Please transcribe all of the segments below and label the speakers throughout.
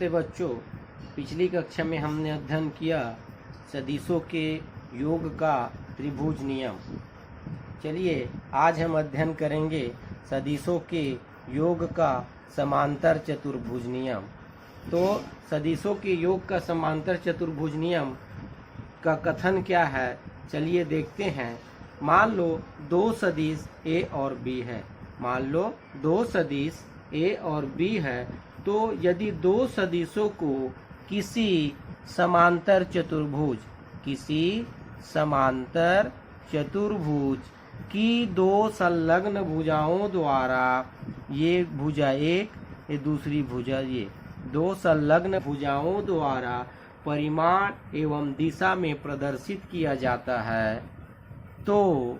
Speaker 1: नमस्ते बच्चों। पिछली कक्षा में हमने अध्ययन किया सदिशों के योग का त्रिभुज नियम। चलिए आज हम अध्ययन करेंगे सदिशों के योग का समांतर चतुर्भुज नियम। तो सदिशों के योग का समांतर चतुर्भुज नियम का कथन क्या है, चलिए देखते हैं। मान लो दो सदिश ए और बी है। मान लो दो सदिश ए और बी है, तो यदि दो सदिशों को किसी समांतर चतुर्भुज की दो संलग्न भुजाओं द्वारा, ये भुजा एक, ये दूसरी भुजा, ये दो संलग्न भुजाओं द्वारा परिमाण एवं दिशा में प्रदर्शित किया जाता है, तो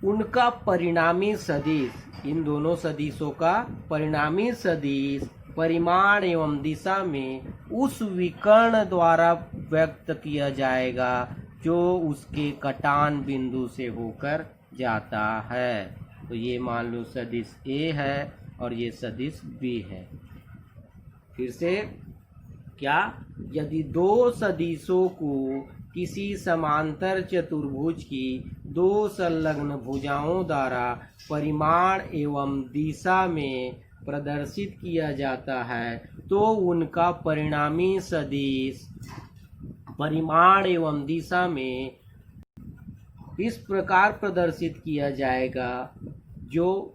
Speaker 1: उनका परिणामी सदिश, इन दोनों सदिशों का परिणामी सदिश परिमाण एवं दिशा में उस विकर्ण द्वारा व्यक्त किया जाएगा जो उसके कटान बिंदु से होकर जाता है। तो ये मान लो सदिश ए है और ये सदिश बी है। फिर से क्या, यदि दो सदिशों को किसी समांतर चतुर्भुज की दो संलग्न भुजाओं द्वारा परिमाण एवं दिशा में प्रदर्शित किया जाता है, तो उनका परिणामी सदिश परिमाण एवं दिशा में इस प्रकार प्रदर्शित किया जाएगा, जो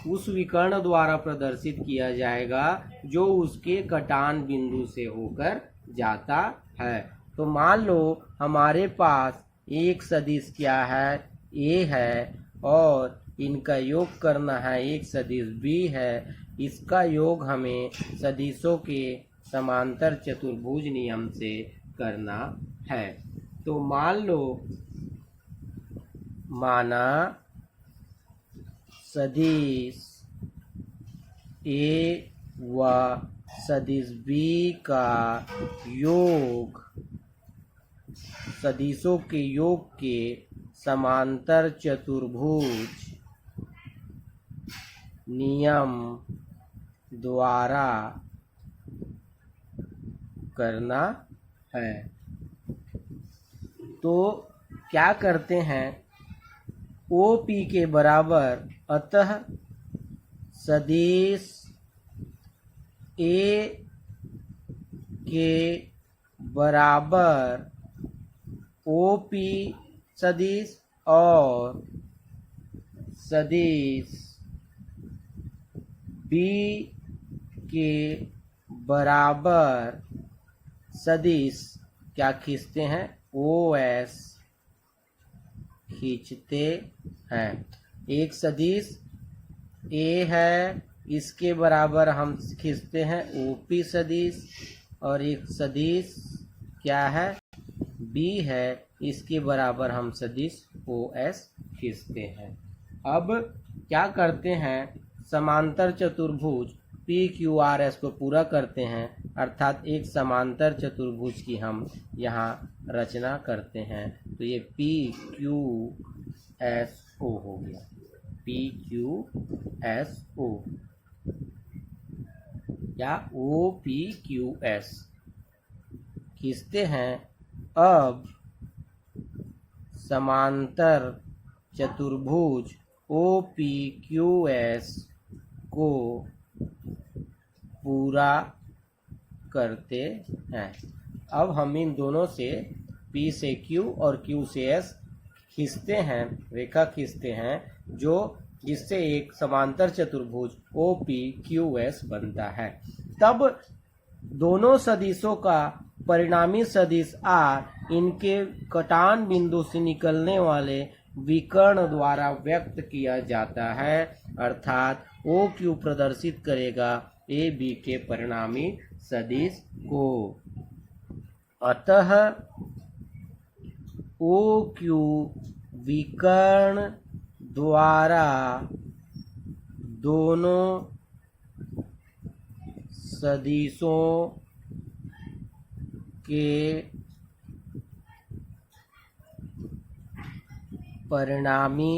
Speaker 1: उस विकर्ण द्वारा प्रदर्शित किया जाएगा जो उसके कटान बिंदु से होकर जाता है। तो मान लो हमारे पास एक सदिश क्या है, ए है, और इनका योग करना है, एक सदिश बी है। इसका योग हमें सदिशों के समांतर चतुर्भुज नियम से करना है। तो मान लो, माना सदिश ए व सदिश बी का योग सदिशों के योग के समांतर चतुर्भुज नियम द्वारा करना है। तो क्या करते हैं, OP के बराबर, अतः सदिश ए के बराबर OP सदिश और सदिश बी के बराबर सदिश क्या खींचते हैं, OS खींचते हैं। एक सदिश ए है, इसके बराबर हम खींचते हैं OP सदिश, और एक सदिश क्या है, बी है, इसके बराबर हम सदिश OS खींचते हैं। अब क्या करते हैं, समांतर चतुर्भुज PQRS को पूरा करते हैं, अर्थात एक समांतर चतुर्भुज की हम यहाँ रचना करते हैं। तो ये PQSO हो गया, PQSO या OPQS खींचते हैं। अब समांतर चतुर्भुज OPQS को पूरा करते हैं। अब हम इन दोनों से P से Q और Q से S खींचते हैं, रेखा खींचते हैं, जो जिससे एक समांतर चतुर्भुज OPQS बनता है। तब दोनों सदिशों का परिणामी सदिश R इनके कटान बिंदु से निकलने वाले विकर्ण द्वारा व्यक्त किया जाता है, अर्थात OQ प्रदर्शित करेगा AB के परिणामी सदिश को। अतः OQ विकर्ण द्वारा दोनों सदिशों के परिणामी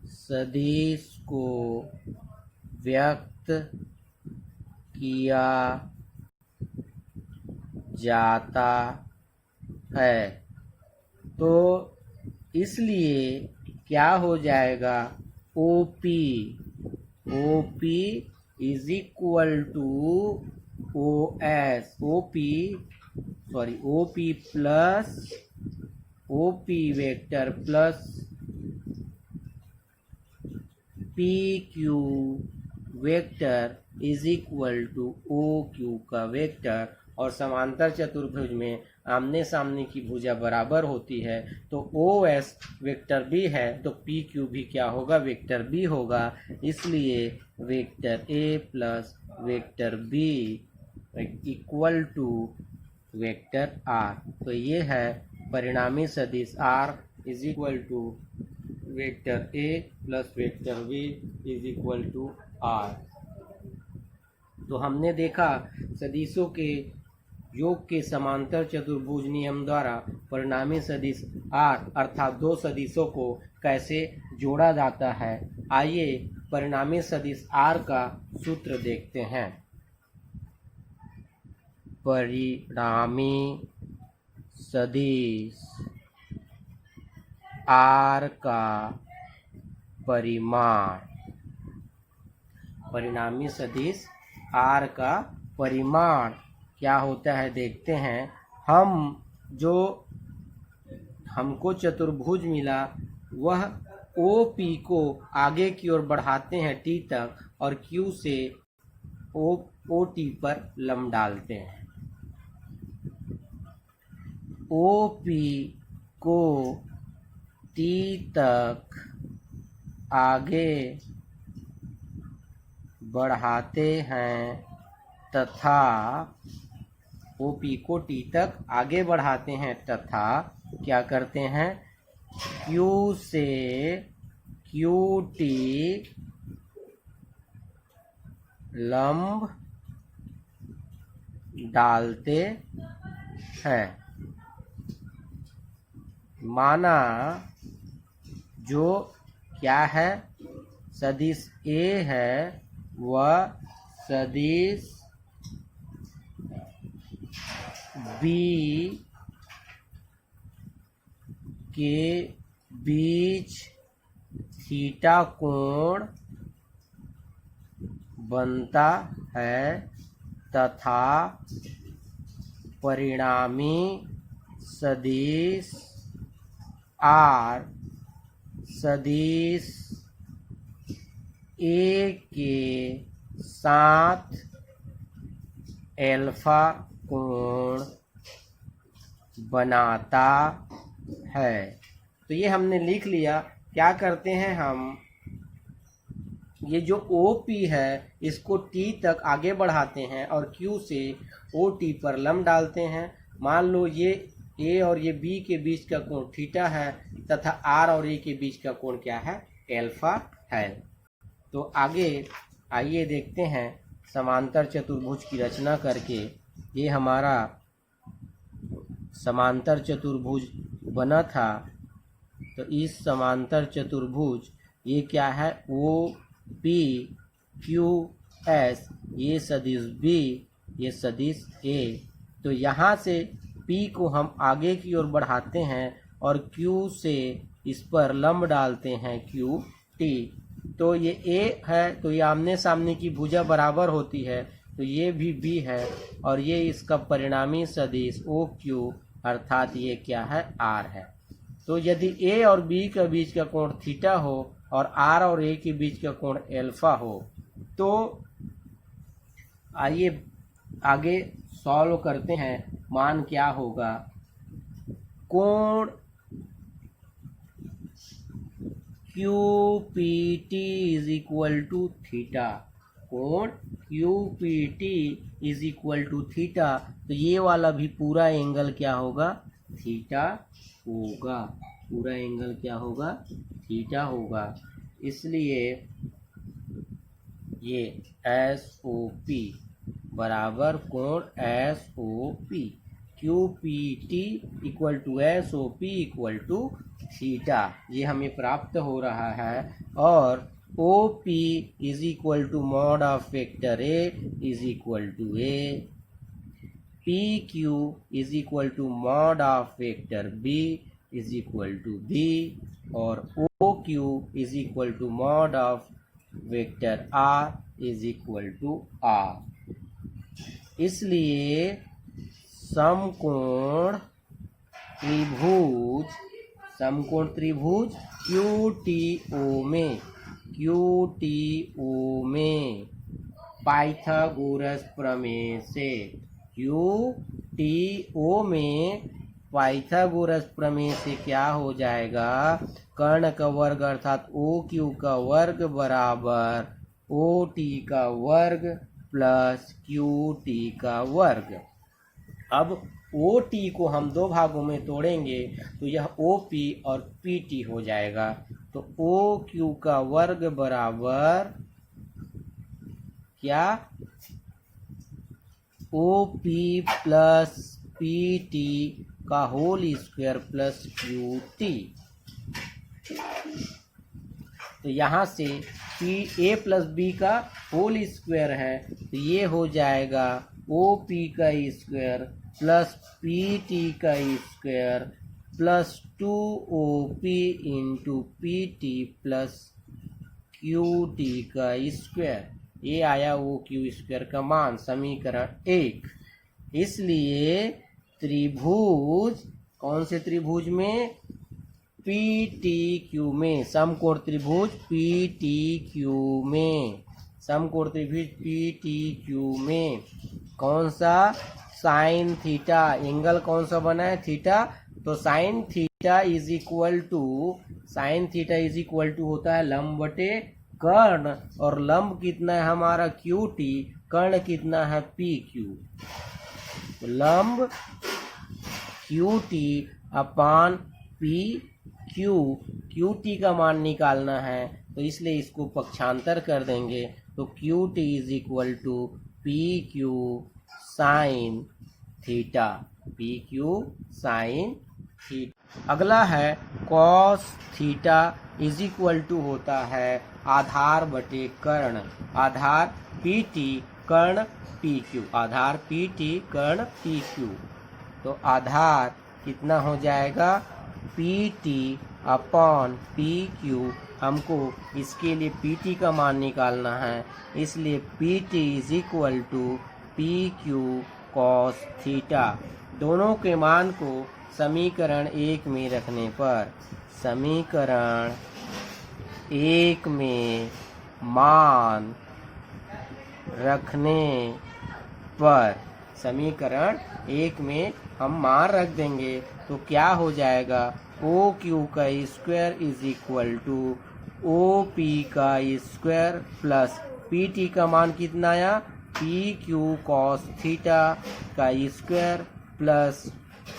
Speaker 1: सदिश को व्यक्त किया जाता है। तो इसलिए क्या हो जाएगा, OP is equal to OP plus OP vector plus PQ vector is equal to OQ का वेक्टर। और समांतर चतुर्भुज में आमने सामने की भुजा बराबर होती है, तो OS वेक्टर B है तो PQ भी क्या होगा, वेक्टर B होगा। इसलिए vector A plus vector B equal to vector R। तो ये है परिणामी सदिश R is equal to vector A plus vector B is equal to R। तो हमने देखा सदिशों के योग के समांतर चतुर्भुज नियम द्वारा परिणामी सदिश R अर्थात दो सदिशों को कैसे जोड़ा जाता है। आइए परिणामी सदिश R का सूत्र देखते हैं। परिणामी सदिश R का परिमाण, परिणामी सदिश R का परिमाण क्या होता है देखते हैं। हमको चतुर्भुज मिला, वह OP को आगे की ओर बढ़ाते हैं T तक और Q से OT पर लंब डालते हैं। OP को T तक आगे बढ़ाते हैं तथा OP को T तक आगे बढ़ाते हैं तथा क्या करते हैं, Q से QT लंब डालते हैं। माना जो क्या है, सदिश A है वह सदिश B के बीच थीटा कोण बनता है तथा परिणामी सदिश R सदिश A के साथ एल्फा कोण बनाता है। तो ये हमने लिख लिया। क्या करते हैं हम, ये जो OP है इसको T तक आगे बढ़ाते हैं और Q से OT पर लंब डालते हैं। मान लो ये A और ये B के बीच का कोण थीटा है तथा R और A के बीच का कोण क्या है, एल्फा है। तो आगे आइए देखते हैं समांतर चतुर्भुज की रचना करके। ये हमारा समांतर चतुर्भुज बना था, तो इस समांतर चतुर्भुज ये क्या है, OP QS, ये सदिश B, ये सदिश A। तो यहाँ से P को हम आगे की ओर बढ़ाते हैं और Q से इस पर लंब डालते हैं QT। तो ये A है तो ये आमने सामने की भुजा बराबर होती है, तो ये भी B है और ये इसका परिणामी सदिश OQ अर्थात ये क्या है, R है। तो यदि A और B के बीच का कोण थीटा हो और R और A के बीच का कोण एल्फा हो, तो आइए आगे सॉल्व करते हैं। मान क्या होगा, कोण QPT is equal to theta, कोण QPT is equal to theta. तो ये वाला भी पूरा एंगल क्या होगा, थीटा होगा। पूरा एंगल क्या होगा, थीटा होगा। इसलिए ये SOP बराबर कोण SOP, QPT equal to SOP equal to theta, ये हमें प्राप्त हो रहा है। और O P is equal to mod of vector A is equal to A, P Q is equal to mod of vector B is equal to B, और O Q is equal to mod of vector R is equal to R. इसलिए समकोण त्रिभुज Q में Pythagoras प्रमेय से Pythagoras प्रमेय से क्या हो जाएगा, कर्ण का वर्ग अर्थात ओ क्यू का वर्ग बराबर ओ टी का वर्ग प्लस क्यू टी का वर्ग। अब ओ टी को हम दो भागों में तोड़ेंगे तो यह ओ पी और पी टी हो जाएगा। तो ओ क्यू का वर्ग बराबर क्या, O P plus P T का whole square plus Q T. तो यहाँ से पी ए प्लस बी का होल स्क्वायर है तो ये हो जाएगा ओ पी का स्क्वायर प्लस पी टी का square plus 2OP into P T plus Q T का स्क्वायर। ये आया ओ क्यू स्क्वायर का मान, समीकरण 1। इसलिए त्रिभुज, कौन से त्रिभुज में, पी टी क्यू में, समकोण त्रिभुज पी टी क्यू में, समकोण त्रिभुज पी टी क्यू में कौन सा, साइन थीटा, एंगल कौन सा बना है, थीटा। तो sine theta is equal to होता है लंब बटे कर्ण, और लंब कितना है हमारा क्यू टी, कर्ण कितना है पी क्यू। तो लंब Q T upon P Q T का मान निकालना है तो इसलिए इसको पक्षांतर कर देंगे। तो Q T is equal to P Q sine theta, P Q sine theta. अगला है cos theta is equal to होता है आधार बटे कर्ण, आधार पी टी कर्ण पी क्यू, आधार पी टी कर्ण पी क्यू। तो आधार कितना हो जाएगा, P T upon P Q, हमको इसके लिए पी टी का मान निकालना है, इसलिए P T is equal to P Q cos theta. दोनों के मान को समीकरण 1 में रखने पर, समीकरण 1 में मान रखने पर, समीकरण 1 में हम मान रख देंगे तो क्या हो जाएगा, ओ क्यू का square is equal to O P का स्क्वायर प्लस पी टी का मान कितना आया, पी क्यू कॉस थीटा का square plus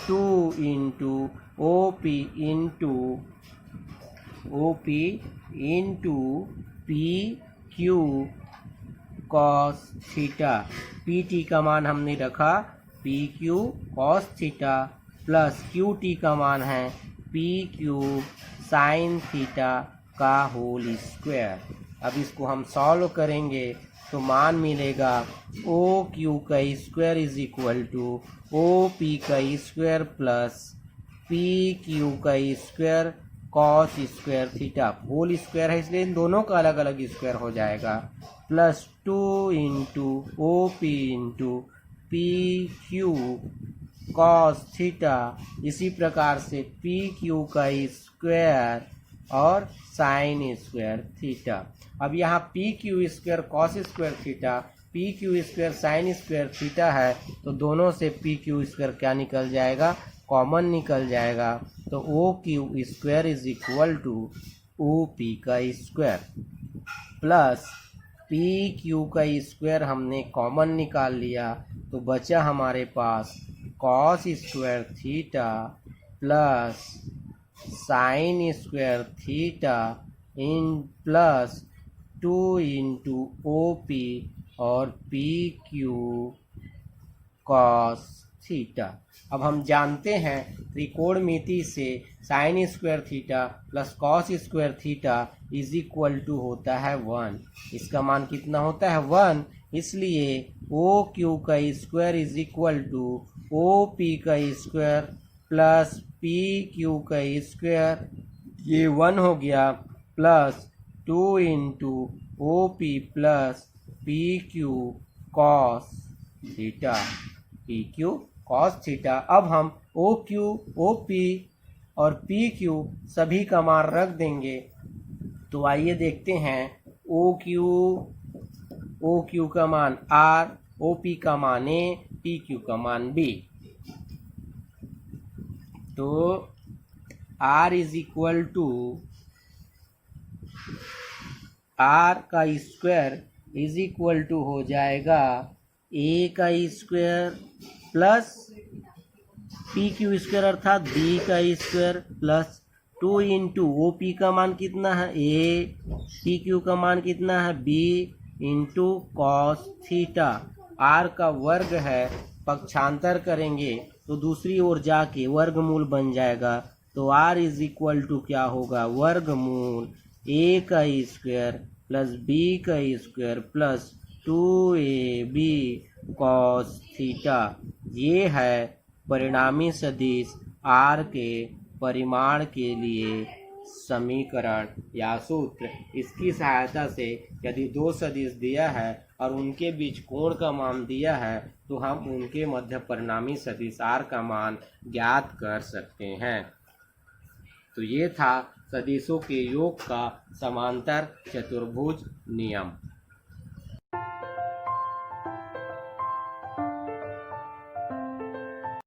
Speaker 1: 2 into O P into P Q cos theta. P T का मान हमने रखा P Q cos theta plus Q T का मान है पी क्यू साइन थीटा का होल स्क्वायर। अब इसको हम सॉल्व करेंगे तो मान मिलेगा ओ क्यू का square is equal to O P का स्क्वायर प्लस पी क्यू का square cos square theta, whole square है इसलिए इन दोनों का अलग अलग स्क्वायर हो जाएगा, plus 2 into O P into P Q cos theta. इसी प्रकार से पी क्यू का स्क्वायर और साइन स्क्वायर थीटा। अब यहाँ P Q square cos square theta, P Q square sine square theta है तो दोनों से पी क्यू स्क्वायर क्या निकल जाएगा, कॉमन निकल जाएगा। तो O Q square is equal to O P का स्क्वायर प्लस पी क्यू का स्क्वायर हमने कॉमन निकाल लिया तो बचा हमारे पास cos square theta plus sine square theta in plus 2 into O P और पी क्यू कॉस थीटा। अब हम जानते हैं त्रिकोणमिति से sine square theta plus cos square theta is equal to होता है 1। इसका मान कितना होता है 1, इसलिए ओ क्यू का square is equal to O P का स्क्वायर प्लस पी क्यू का स्क्वायर, ये 1 हो गया, plus 2 into O P plus P Q cos theta, P Q cos theta. अब हम ओ क्यू, ओ पी और पी क्यू सभी का मान रख देंगे। तो आइए देखते हैं ओ क्यू का मान R, ओ पी का मान A, पी क्यू का मान B। तो R is equal to R का स्क्वायर इज इक्वल टू हो जाएगा A का square plus P Q square अर्थात B का square plus 2 into O P का मान कितना है A, पी क्यू का मान कितना है B into cos theta. R का वर्ग है, पक्षांतर करेंगे तो दूसरी ओर जाके वर्गमूल बन जाएगा। तो R इज इक्वल टू क्या होगा, वर्गमूल A का स्क्वायर प्लस B का square plus 2AB cos theta. ये है परिणामी सदिश R के परिमाण के लिए समीकरण या सूत्र। इसकी सहायता से यदि दो सदिश दिया है और उनके बीच कोण का मान दिया है तो हम उनके मध्य परिणामी सदिश R का मान ज्ञात कर सकते हैं। तो ये था सदिशों के योग का समांतर चतुर्भुज नियम।